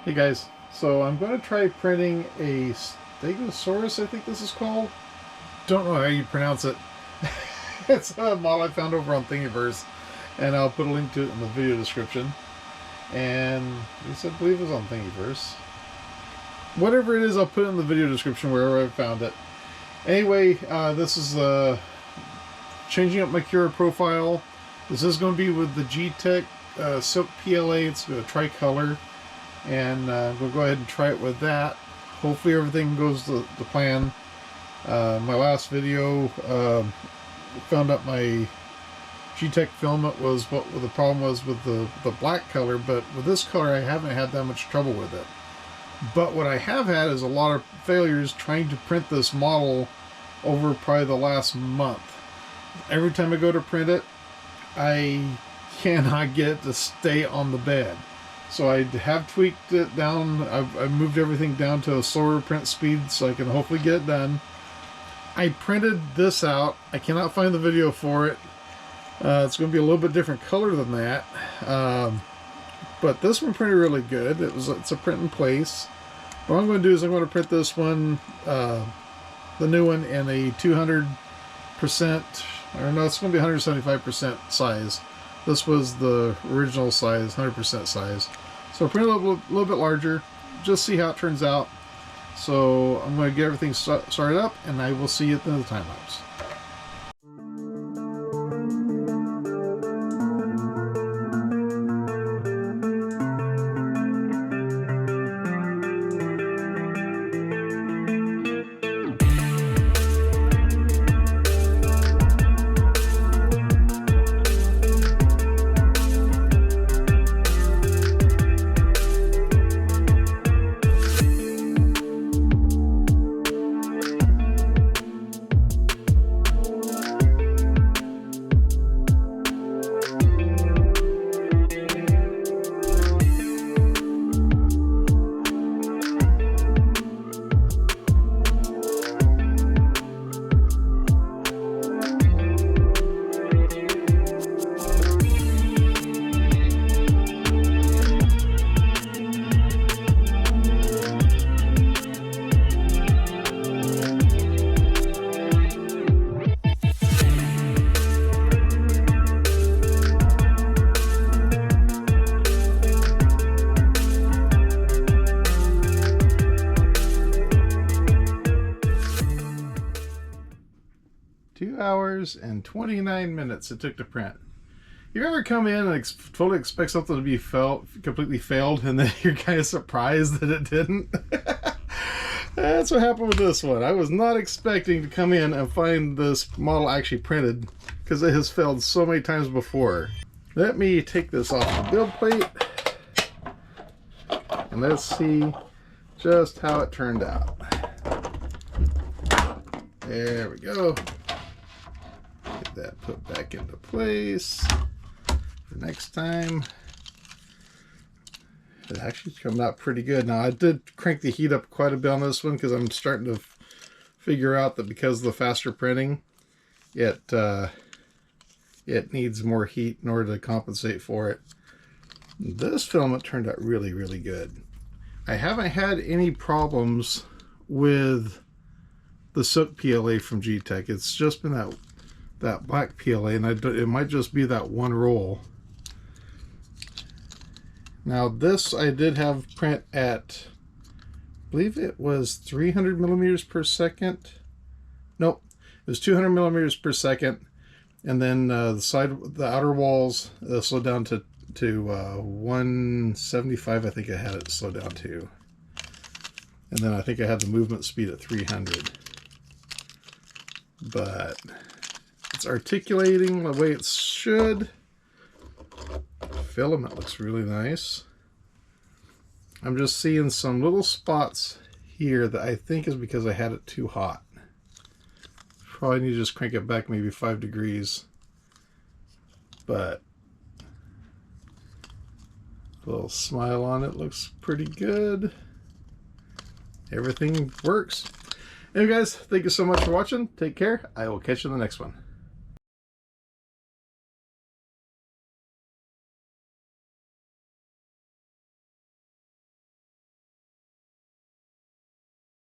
Hey guys, so I'm going to try printing a Stegosaurus, I think this is called. Don't know how you pronounce it. It's a model I found over on Thingiverse, and I'll put a link to it in the video description. And at least I believe it was on Thingiverse. Whatever it is, I'll put it in the video description wherever I found it. Anyway, this is changing up my Cura profile. This is going to be with the G-Tech Silk PLA. It's a tricolor. And we'll go ahead and try it with that. Hopefully everything goes to the plan. My last video found out my G-Tech filament was what the problem was with the black color, but with this color I haven't had that much trouble with it. But what I have had is a lot of failures trying to print this model over probably the last month. Every time I go to print it, I cannot get it to stay on the bed. So I have tweaked it down. I've moved everything down to a slower print speed so I can hopefully get it done. I printed this out. I cannot find the video for it. It's going to be a little bit different color than that. But this one printed really good. It's a print in place. What I'm going to do is I'm going to print this one, the new one, in a 200%, or no, it's going to be 175% size. This was the original size, 100% size. So print it a little bit larger, just see how it turns out. So I'm going to get everything started up, and I will see you at the end of the time lapse. Hours and 29 minutes it took to print. You ever come in and totally expect something to be completely failed, and then you're kind of surprised that it didn't? That's what happened with this one. I was not expecting to come in and find this model actually printed, because it has failed so many times before. Let me take this off the build plate, and let's see just how it turned out. There we go. Get that put back into place for next time. It actually turned out pretty good. Now I did crank the heat up quite a bit on this one because I'm starting to figure out that because of the faster printing, it needs more heat in order to compensate for it. This filament turned out really, really good. I haven't had any problems with the Silk PLA from G-Tech. It's just been that black PLA, and it might just be that one roll. Now this I did have print at, I believe it was 300 millimeters per second. Nope, it was 200 millimeters per second, and then the outer walls slowed down to 175. I think I had it slowed down to, and then I think I had the movement speed at 300. But it's articulating the way it should. Filament looks really nice. I'm just seeing some little spots here that I think is because I had it too hot. Probably need to just crank it back maybe 5 degrees. But a little smile on it, looks pretty good. Everything works. Anyway guys, thank you so much for watching. Take care. I will catch you in the next one.